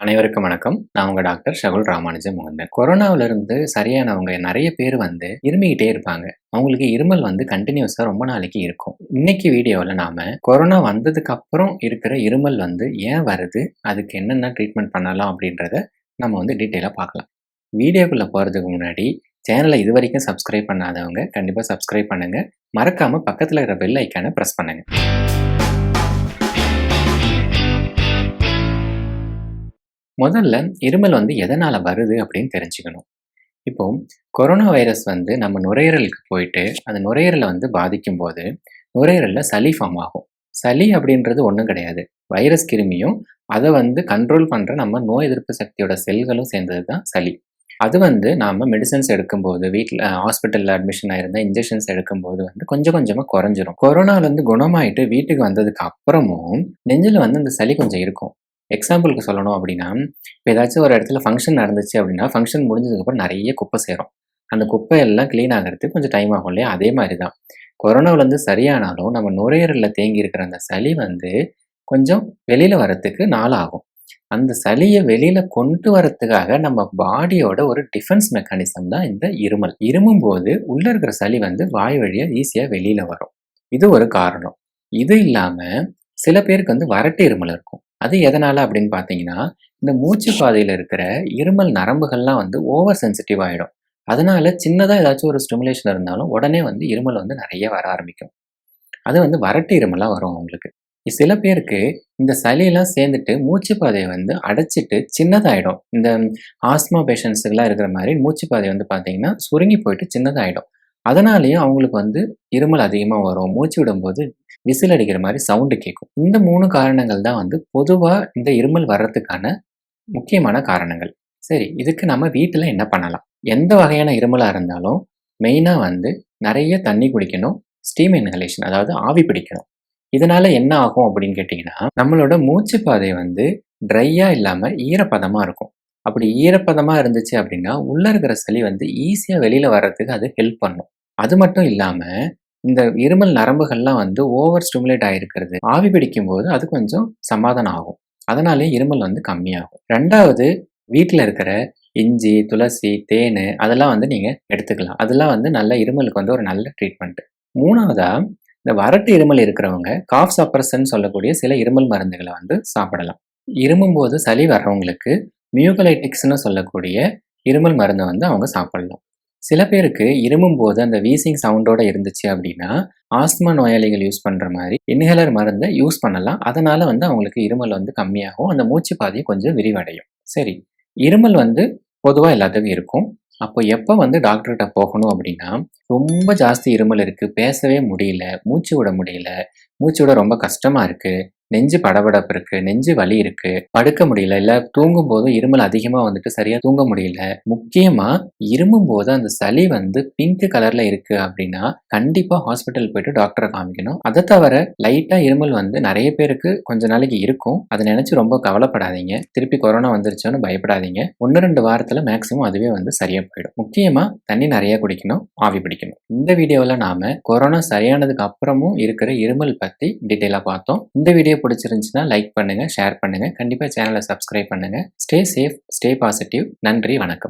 அனைவருக்கும் வணக்கம். நான் உங்க டாக்டர் ஷகுல் ராமானுஜம் முகந்தன். கொரோனாவுல இருந்து சரியானவங்க நெறைய பேர் இருமிக்கிட்டே இருப்பாங்க. அவங்களுக்கு இருமல் கன்டினியூஸா ரொம்ப நாளைக்கு இருக்கும். இன்னைக்கு வீடியோல நாம கொரோனா வந்ததுக்கு அப்புறம் இருக்கிற இருமல் ஏன் வருது? அதுக்கு என்னென்ன ட்ரீட்மெண்ட் பண்ணலாம் அப்படின்றத நம்ம டீட்டெயிலா பார்க்கலாம். வீடியோக்குள்ள போறதுக்கு முன்னாடி சேனலை இதுவரைக்கும் சப்ஸ்கிரைப் பண்ணாதவங்க கண்டிப்பா சப்ஸ்கிரைப் பண்ணுங்க. மறக்காம பக்கத்துல இருக்கிற பெல் ஐக்கான பிரஸ் பண்ணுங்க. முதல்ல இருமல் எதனால வருது அப்படின்னு தெரிஞ்சுக்கணும். இப்போ கொரோனா வைரஸ் நம்ம நுரையீரலுக்கு போயிட்டு அந்த நுரையீரலை பாதிக்கும்போது நுரையீரல்ல சளி ஃபார்ம் ஆகும். சளி அப்படின்றது ஒன்றும் கிடையாது. வைரஸ் கிருமியும் அதை கண்ட்ரோல் பண்ற நம்ம நோய் எதிர்ப்பு சக்தியோட செல்களும் சேர்ந்தது தான் சளி. அது நாம மெடிசன்ஸ் எடுக்கும்போது வீட்டில் ஹாஸ்பிட்டலில் அட்மிஷன் ஆயிருந்தா இன்ஜெக்ஷன்ஸ் எடுக்கும்போது கொஞ்சம் கொஞ்சமாக குறைஞ்சிரும். கொரோனாலேருந்து குணமாயிட்டு வீட்டுக்கு வந்ததுக்கு அப்புறமும் நெஞ்சில் அந்த சளி கொஞ்சம் இருக்கும். எக்ஸாம்பிளுக்கு சொல்லணும் அப்படின்னா, இப்போ ஏதாச்சும் ஒரு இடத்துல ஃபங்க்ஷன் நடந்துச்சு அப்படின்னா, ஃபங்க்ஷன் முடிஞ்சதுக்கப்புறம் நிறைய குப்பை சேரும். அந்த குப்பையெல்லாம் க்ளீன் ஆகிறதுக்கு கொஞ்சம் டைம் ஆகும் இல்லையா? அதே மாதிரி தான் கொரோனாவிலேருந்து சரியானாலும் நம்ம நுரையீரலில் தேங்கி இருக்கிற அந்த சளி கொஞ்சம் வெளியில் வரத்துக்கு நாள் ஆகும். அந்த சளியை வெளியில கொண்டு வரத்துக்காக நம்ம பாடியோட ஒரு டிஃபென்ஸ் மெக்கானிசம் தான் இந்த இருமல். இருமும் போது உள்ள இருக்கிற சளி வாய் வழியா ஈஸியா வெளியில வரும். இது ஒரு காரணம். இது இல்லாம சில பேருக்கு வறட்டு இருமல் இருக்கும். அது எதனால அப்படின்னு பார்த்தீங்கன்னா, இந்த மூச்சு பாதையில இருக்கிற இருமல் நரம்புகள்லாம் ஓவர் சென்சிட்டிவ் ஆயிடும். அதனால சின்னதா ஏதாச்சும் ஒரு ஸ்டிமுலேஷன் இருந்தாலும் உடனே இருமல் நிறைய வர ஆரம்பிக்கும். அது வறட்டு இருமலா வரும் அவங்களுக்கு. சில பேருக்கு இந்த சளியெல்லாம் சேர்ந்துட்டு மூச்சு பாதையை அடைச்சிட்டு சின்னதாயிடும். இந்த ஆஸ்மா பேஷண்ட்ஸுக்கெல்லாம் இருக்கிற மாதிரி மூச்சு பாதை பார்த்தீங்கன்னா சுருங்கி போயிட்டு சின்னதாயிடும். அதனாலேயும் அவங்களுக்கு இருமல் அதிகமாக வரும். மூச்சு விடும்போது விசில் அடிக்கிற மாதிரி சவுண்டு கேட்கும். இந்த 3 காரணங்கள் தான் பொதுவா இந்த இருமல் வர்றதுக்கான முக்கியமான காரணங்கள். சரி, இதுக்கு நம்ம வீட்டுல என்ன பண்ணலாம்? எந்த வகையான இருமலா இருந்தாலும் மெயினா நிறைய தண்ணி குடிக்கணும். ஸ்டீம் இன்ஹலேஷன், அதாவது ஆவி பிடிக்கணும். இதனால என்ன ஆகும் அப்படின்னு கேட்டிங்கன்னா, நம்மளோட மூச்சு பாதை ட்ரையா இல்லாம ஈரப்பதமா இருக்கும். அப்படி ஈரப்பதமா இருந்துச்சு அப்படின்னா உள்ள இருக்கிற சளி ஈஸியா வெளியில வர்றதுக்கு அது ஹெல்ப் பண்ணும். அது மட்டும் இல்லாம இந்த இருமல் நரம்புகள்லாம் ஓவர் ஸ்டிமுலேட் ஆயிருக்கிறது ஆவி பிடிக்கும் போது அது கொஞ்சம் சமாதானம் ஆகும். அதனாலே இருமல் கம்மியாகும். 2வது, வீட்டில் இருக்கிற இஞ்சி, துளசி, தேன் அதெல்லாம் நீங்க எடுத்துக்கலாம். அதெல்லாம் நல்ல இருமலுக்கு ஒரு நல்ல ட்ரீட்மெண்ட். 3வதா, இந்த வறட்டு இருமல் இருக்கிறவங்க காஃப் சப்ரசன் சொல்லக்கூடிய சில இருமல் மருந்துகளை சாப்பிடலாம். இருமும் போது சளி வர்றவங்களுக்கு மியூகலைட்டிக்ஸ்னு சொல்லக்கூடிய இருமல் மருந்தை அவங்க சாப்பிடலாம். சில பேருக்கு இருமும் போது அந்த வீசிங் சவுண்டோட இருந்துச்சு அப்படின்னா ஆஸ்துமா நோயாளிகள் யூஸ் பண்ற மாதிரி இன்ஹேலர் மருந்தை யூஸ் பண்ணலாம். அதனால அவங்களுக்கு இருமல் கம்மியாகும். அந்த மூச்சு பாதையை கொஞ்சம் விரிவடையும். சரி, இருமல் பொதுவா எல்லாத்துக்கும் இருக்கும். அப்போ எப்போ டாக்டர்கிட்ட போகணும் அப்படின்னா, ரொம்ப ஜாஸ்தி இருமல் இருக்கு, பேசவே முடியல, மூச்சு விட முடியல, மூச்சு விட ரொம்ப கஷ்டமா இருக்கு, நெஞ்சு படபடப்பு இருக்கு, நெஞ்சு வலி இருக்கு, படுக்க முடியல, இல்ல தூங்கும் போது இருமல் அதிகமா சரியா தூங்க முடியல, முக்கியமா இருமும் போது அந்த சளி பிங்க் கலர்ல இருக்கு அப்படின்னா கண்டிப்பா ஹாஸ்பிட்டல் போயிட்டு டாக்டரை காமிக்கணும். அதை தவிர லைட்டா இருமல் நிறைய பேருக்கு கொஞ்ச நாளைக்கு இருக்கும். அதை நினைச்சு ரொம்ப கவலைப்படாதீங்க. திருப்பி கொரோனா வந்துருச்சோன்னு பயப்படாதீங்க. 1-2 வாரத்துல மேக்சிமம் அதுவே சரியா போயிடும். முக்கியமா தண்ணி நிறைய குடிக்கணும், ஆவி பிடிக்கணும். இந்த வீடியோல நாம கொரோனா சரியானதுக்கு அப்புறமும் இருக்கிற இருமல் பத்தி டீட்டெயிலா பார்த்தோம். இந்த வீடியோ பிடிச்சிருந்துச்சுன்னா லைக் பண்ணுங்க, ஷேர் பண்ணுங்க, கண்டிப்பா சேனலை சப்ஸ்கிரைப் பண்ணுங்க. Stay safe, stay positive. நன்றி, வணக்கம்.